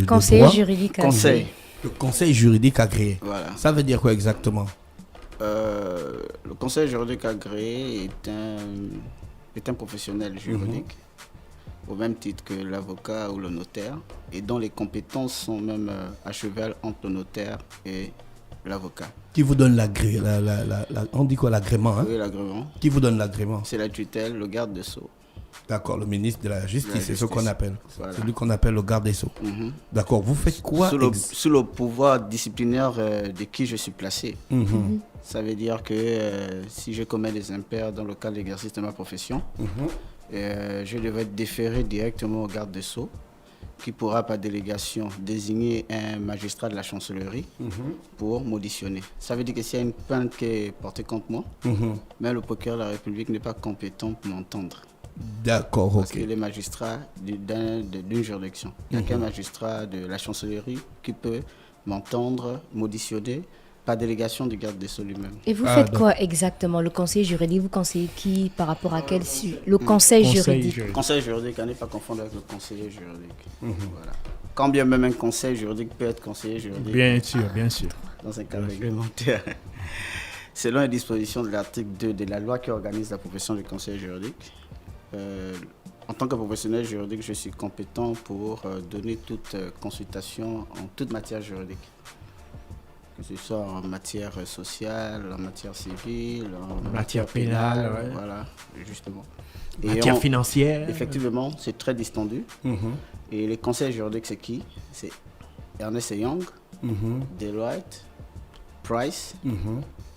Conseiller droit. juridique. Conseil. Le conseil juridique agréé. Voilà. Ça veut dire quoi exactement? Le conseil juridique agréé est un professionnel juridique, au même titre que l'avocat ou le notaire, et dont les compétences sont même à cheval entre le notaire et l'avocat. Qui vous donne l'agrément, on dit quoi, l'agrément, hein? Oui, l'agrément. Qui vous donne l'agrément? C'est la tutelle, le garde des Sceaux. D'accord, le ministre de la Justice, c'est ce qu'on appelle. Voilà. Celui qu'on appelle le garde des Sceaux. D'accord, vous faites quoi Sous le pouvoir disciplinaire de qui je suis placé. Ça veut dire que si je commets des impairs dans le cadre de l'exercice de ma profession, je devrais déférer directement au garde des Sceaux, qui pourra par délégation désigner un magistrat de la chancellerie pour m'auditionner. Ça veut dire que s'il y a une plainte qui est portée contre moi, mais le procureur de la République n'est pas compétent pour m'entendre. D'accord, Parce ok. qu'il est magistrat d'une juridiction. Il n'y a qu'un magistrat de la chancellerie qui peut m'entendre, m'auditionner par délégation du garde des Sceaux lui-même. Et vous faites quoi exactement? Le conseil juridique, vous conseillez qui par rapport à quel sujet? Le conseil juridique. Le conseil juridique, à ne pas confondre avec le conseiller juridique. Voilà. Quand bien même un conseil juridique peut être conseiller juridique. Bien sûr, bien sûr. Dans un cadre réglementaire. Selon les dispositions de l'article 2 de la loi qui organise la profession du conseiller juridique, en tant que professionnel juridique, je suis compétent pour donner toute consultation en toute matière juridique. Que ce soit en matière sociale, en matière civile, en matière pénale, ouais. Voilà, justement. Matière financière. Effectivement, c'est très distendu. Et les conseils juridiques, c'est qui? C'est Ernst & Young, Deloitte, Price,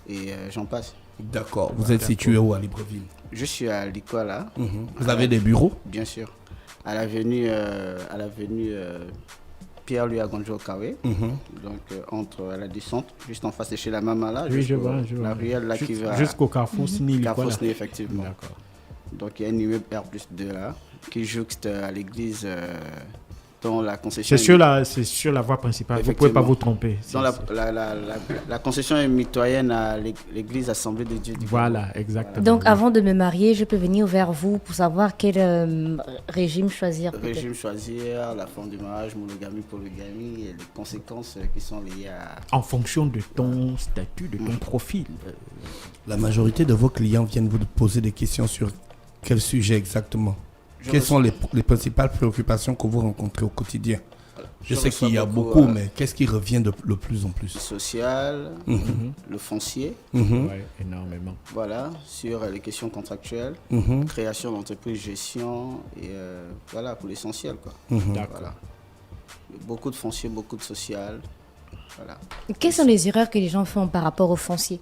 et j'en passe. D'accord. Vous êtes situé où à Libreville? Je suis à Likwala. Vous avez des bureaux? Bien sûr. À l'avenue Pierre-Louis Agonjo-Kawe, donc entre la descente, juste en face de chez la Mama là, oui, je vois. La ruelle là qui va jusqu'au Carrefour Sni. Carrefour Sni, effectivement. D'accord. Donc il y a un immeuble R+2 là, qui jouxte à l'église dont la concession... C'est sur la voie principale, vous ne pouvez pas vous tromper. Dans la concession est mitoyenne à l'église Assemblée de Dieu. Voilà, exactement. Donc avant de me marier, je peux venir vers vous pour savoir quel régime choisir. Régime choisir, la forme du mariage, monogamie, polygamie, et les conséquences qui sont liées à... En fonction de ton statut, de ton profil. La majorité de vos clients viennent vous poser des questions sur quel sujet exactement? Quelles sont les principales préoccupations que vous rencontrez au quotidien? Je sais qu'il y a beaucoup, mais qu'est-ce qui revient de plus en plus? Le social, le foncier. Ouais, énormément. Voilà, sur les questions contractuelles, création d'entreprise, gestion, et voilà, pour l'essentiel, quoi. D'accord. Voilà. Beaucoup de foncier, beaucoup de social. Voilà. Quelles sont les erreurs que les gens font par rapport au foncier?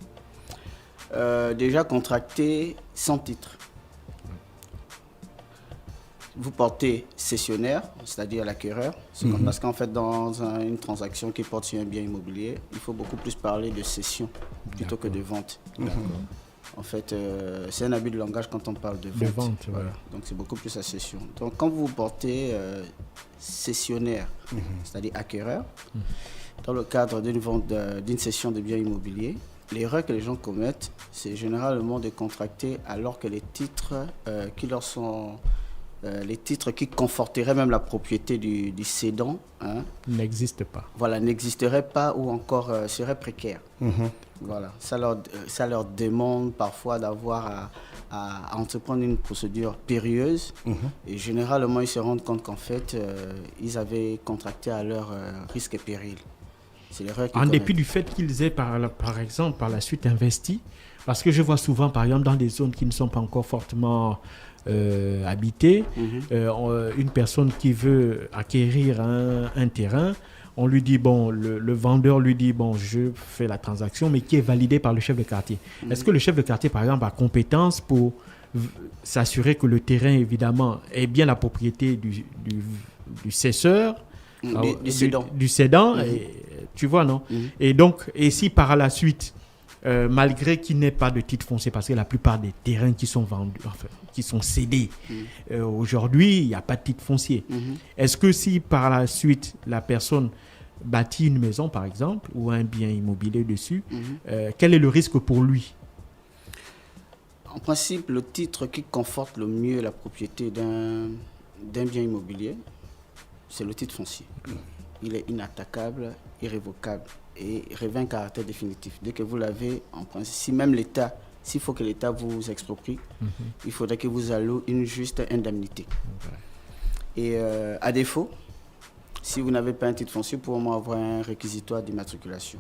Déjà contracté sans titre. Vous portez cessionnaire, c'est-à-dire l'acquéreur, parce qu'en fait, dans une transaction qui porte sur un bien immobilier, il faut beaucoup plus parler de cession plutôt que de vente. En fait, c'est un abus de langage quand on parle de vente. Voilà. Donc, c'est beaucoup plus la cession. Donc, quand vous portez cessionnaire, c'est-à-dire acquéreur, dans le cadre d'une vente, d'une cession de biens immobiliers, l'erreur que les gens commettent, c'est généralement de contracter alors que les titres qui leur sont... les titres qui conforteraient même la propriété du cédant n'existent pas. Voilà, n'existeraient pas ou encore seraient précaires. Voilà, ça leur demande parfois d'avoir à entreprendre une procédure périlleuse et généralement ils se rendent compte qu'en fait ils avaient contracté à leur risque et péril. C'est l'erreur qu'ils en commettent. dépit du fait qu'ils aient par exemple par la suite investi, parce que je vois souvent par exemple dans des zones qui ne sont pas encore fortement habité, une personne qui veut acquérir un terrain, on lui dit, bon, le vendeur lui dit, bon, je fais la transaction, mais qui est validée par le chef de quartier. Est-ce que le chef de quartier, par exemple, a compétence pour s'assurer que le terrain, évidemment, est bien la propriété du cesseur, du cédant, et, tu vois, non? Et donc, et si par la suite, malgré qu'il n'ait pas de titre foncier, parce que la plupart des terrains qui sont vendus, enfin, qui sont cédés, aujourd'hui, il n'y a pas de titre foncier. Est-ce que si par la suite, la personne bâtit une maison, par exemple, ou un bien immobilier dessus, quel est le risque pour lui? En principe, le titre qui conforte le mieux la propriété d'un bien immobilier, c'est le titre foncier. il est inattaquable, irrévocable et revêt un caractère définitif. Dès que vous l'avez, en principe, si même l'État, s'il faut que l'État vous exproprie, il faudrait que vous allouez une juste indemnité. Et à défaut, si vous n'avez pas un titre foncier, vous pouvez avoir un réquisitoire d'immatriculation.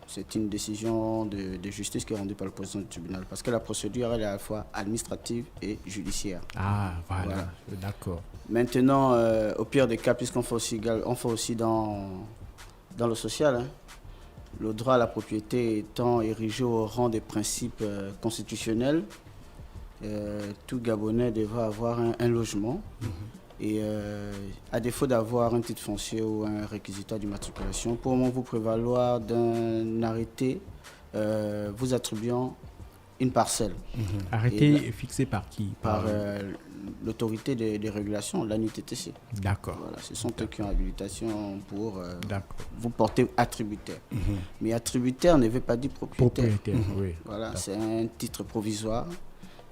C'est une décision de justice qui est rendue par le président du tribunal. Parce que la procédure elle est à la fois administrative et judiciaire. Ah, voilà. D'accord. Maintenant, au pire des cas, puisqu'on fait aussi dans le social, hein, le droit à la propriété étant érigé au rang des principes constitutionnels, tout Gabonais devrait avoir un logement. Et à défaut d'avoir un titre foncier ou un réquisitoire d'immatriculation, pour vous prévaloir d'un arrêté vous attribuant une parcelle. Arrêté fixé par qui? Par l'autorité des régulations, l'ANUTTC. D'accord. Voilà, ce sont eux qui ont habilitation pour vous porter attributaire. Mais attributaire ne veut pas dire propriétaire. Oui. Voilà, c'est un titre provisoire.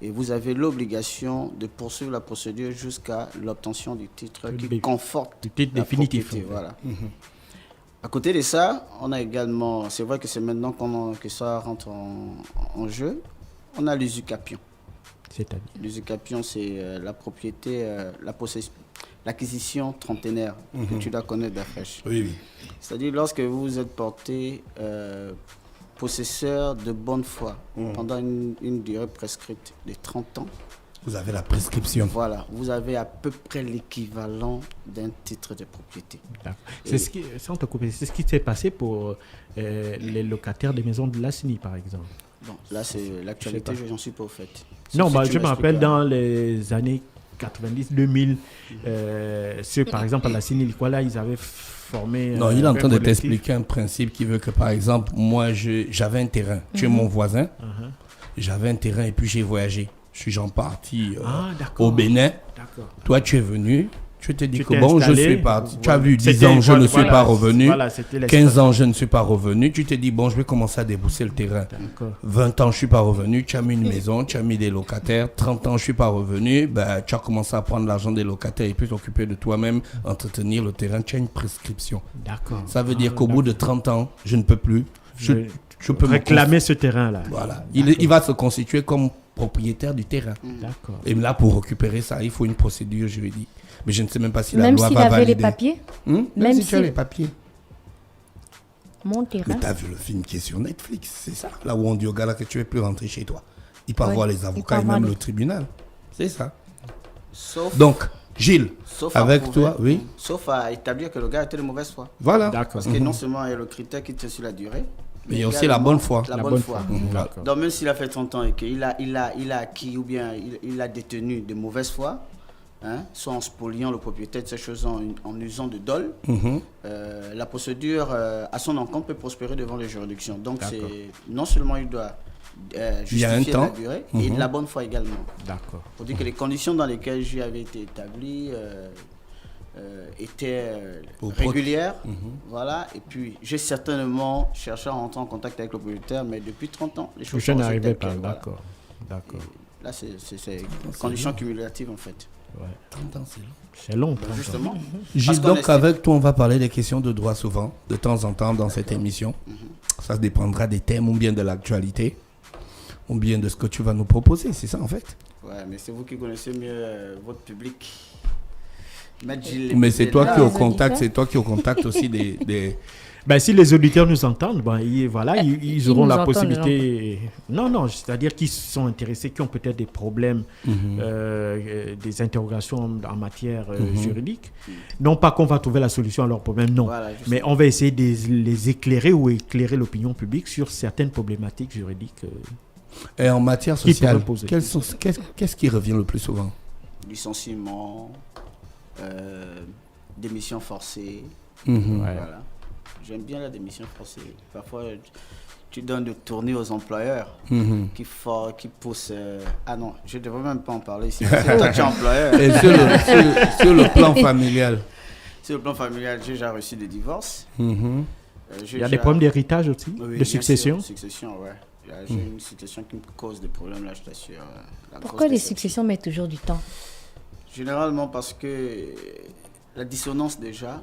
Et vous avez l'obligation de poursuivre la procédure jusqu'à l'obtention du titre qui conforte le titre définitif. Voilà. À côté de ça, on a également, c'est vrai que c'est maintenant que ça rentre en jeu, on a l'usucapion. C'est-à-dire L'usucapion, c'est la propriété, l'acquisition trentenaire que tu dois connaître d'afresh. Oui. C'est-à-dire lorsque vous êtes porté possesseur de bonne foi pendant une durée prescrite de 30 ans. Vous avez la prescription. Voilà, vous avez à peu près l'équivalent d'un titre de propriété. C'est ce qui s'est passé pour les locataires des maisons de l'ASNI, par exemple. Bon, là, c'est l'actualité, j'en suis pas au fait. Non, je me rappelle dans les années 90, 2000, ceux, par exemple, à l'ASNI, là, ils avaient formé... Non, il est en train de t'expliquer un principe qui veut que, par exemple, moi, j'avais un terrain. Tu es mon voisin. J'avais un terrain et puis j'ai voyagé. Je suis parti au Bénin. Toi, tu es venu. Je te dis que bon, je suis parti. Tu as vu, 10 ans, je ne suis pas revenu. 15 ans, je ne suis pas revenu. Tu te dis, bon, je vais commencer à débousser le terrain. 20 ans, je ne suis pas revenu. Tu as mis une maison, tu as mis des locataires. 30 ans, je ne suis pas revenu. Ben, tu as commencé à prendre l'argent des locataires et puis t'occuper de toi-même, entretenir le terrain. Tu as une prescription. Ça veut dire qu'au bout de 30 ans, je ne peux plus. Je peux réclamer ce terrain-là. Voilà. Il va se constituer comme propriétaire du terrain. Et là, pour récupérer ça, il faut une procédure juridique. Mais je ne sais même pas si la loi va valider. Même s'il avait les papiers Même si tu as les papiers. Mon terrain. Mais tu as vu le film qui est sur Netflix, c'est ça. Là où on dit au gars là que tu ne veux plus rentrer chez toi. Il part voir les avocats et même le tribunal. C'est ça. Donc, Gilles, avec toi, oui. Sauf à établir que le gars était de mauvaise foi. Voilà. Parce que non seulement il y a le critère qui tient sur la durée, mais il y a aussi la bonne foi. La bonne foi. Donc même s'il a fait 30 ans et qu'il a acquis ou bien il a détenu de mauvaise foi, soit en spoliant le propriétaire de ces choses, en usant de dol, la procédure à son encontre peut prospérer devant les juridictions. Donc non seulement il doit justifier la durée, et de la bonne foi également. Pour dire que les conditions dans lesquelles je avais été établi étaient régulières. Voilà. Et puis j'ai certainement cherché à rentrer en contact avec le propriétaire, mais depuis 30 ans, les choses je n'arrivais pas. D'accord. Là, c'est conditions cumulatives en fait. 30 ans, c'est long. C'est long, justement. Gilles, donc avec toi, on va parler des questions de droit souvent, de temps en temps dans cette émission. Ça dépendra des thèmes ou bien de l'actualité, ou bien de ce que tu vas nous proposer, c'est ça en fait. Ouais, mais c'est vous qui connaissez mieux votre public. Mais c'est toi qui es au contact, aussi des... Ben, si les auditeurs nous entendent, ils auront la possibilité. Non, c'est-à-dire qu'ils sont intéressés, qui ont peut-être des problèmes, des interrogations en matière juridique. Non pas qu'on va trouver la solution à leurs problèmes, non. Voilà, mais on va essayer de les éclairer ou éclairer l'opinion publique sur certaines problématiques juridiques. Et en matière sociale, qu'est-ce qui revient le plus souvent? Licenciement, démission forcée. Voilà. J'aime bien la démission forcée. Parfois, tu donnes de tourner aux employeurs qui poussent... Ah non, je ne devrais même pas en parler ici. C'est toi qui es employeur. Et sur le plan familial? Sur le plan familial, j'ai déjà reçu des divorces. Il y a des problèmes d'héritage aussi, de succession? Succession, ouais. J'ai une succession qui me cause des problèmes, là, je t'assure. Pourquoi les successions mettent toujours du temps? Généralement parce que la dissonance déjà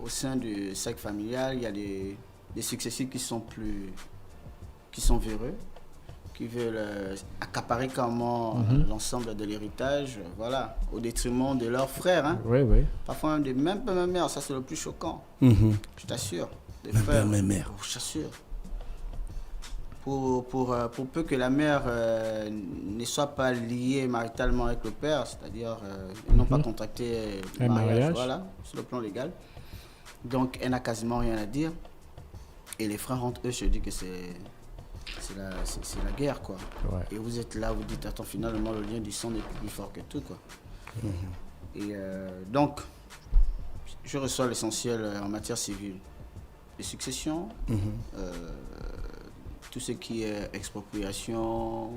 au sein du cercle familial. Il y a des successifs qui sont véreux, qui veulent accaparer carrément l'ensemble de l'héritage, voilà, au détriment de leurs frères. Hein. Oui, oui. Parfois même des mêmes pères, même mères, ça c'est le plus choquant. Je t'assure. Des Même frères, père, même mère. je t'assure. Pour peu que la mère ne soit pas liée maritalement avec le père, c'est-à-dire ils n'ont pas contracté un mariage, voilà, sur le plan légal. Donc elle n'a quasiment rien à dire. Et les frères entre eux se disent que c'est la guerre, quoi. Ouais. Et vous êtes là, vous dites, attends, finalement le lien du sang n'est plus fort que tout, quoi. Et donc, je reçois l'essentiel en matière civile. Les successions, tout ce qui est expropriation,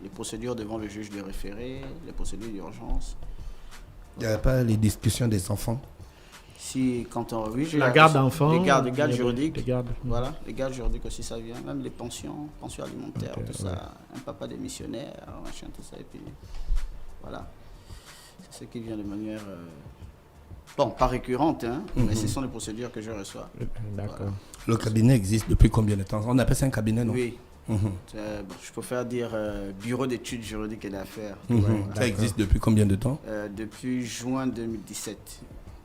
les procédures devant le juge de référé, les procédures d'urgence. Il n'y a pas les discussions des enfants? Si, quand on... Oui, la garde d'enfants. Les gardes juridiques. Les gardes. Voilà, les gardes juridiques aussi, ça vient. Même les pensions alimentaires, Ok, tout ça. Un papa démissionnaire, machin, tout ça. Et puis, voilà. C'est ce qui vient de manière... Bon, pas récurrente, hein, mais ce sont les procédures que je reçois. D'accord. Voilà. Le cabinet existe depuis combien de temps? On appelle ça un cabinet, non? Oui. Je préfère dire bureau d'études juridiques et d'affaires. Ça existe depuis combien de temps? Depuis juin 2017.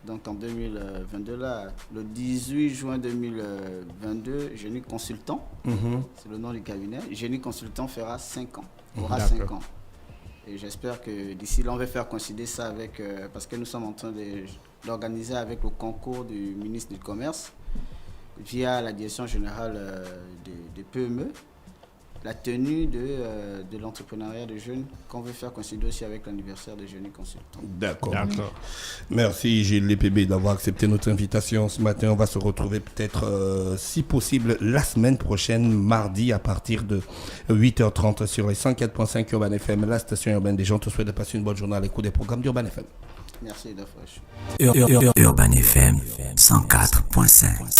Donc en 2022, là, le 18 juin 2022, Génie Consultant, c'est le nom du cabinet. Génie Consultant fera 5 ans, aura 5 ans. Et j'espère que d'ici là, on va faire coïncider ça avec, parce que nous sommes en train d'organiser avec le concours du ministre du Commerce, via la direction générale des PME, la tenue de l'entrepreneuriat de jeunes qu'on veut faire coïncider aussi avec l'anniversaire de Génie Consultant. D'accord. Merci Gilles Lépébé d'avoir accepté notre invitation ce matin. On va se retrouver peut-être, si possible, la semaine prochaine, mardi, à partir de 8h30 sur les 104.5 Urban FM, la station urbaine des gens. Je te souhaite de passer une bonne journée à l'écoute des programmes d'Urban FM. Merci, Dafresh. Urban FM 104.5.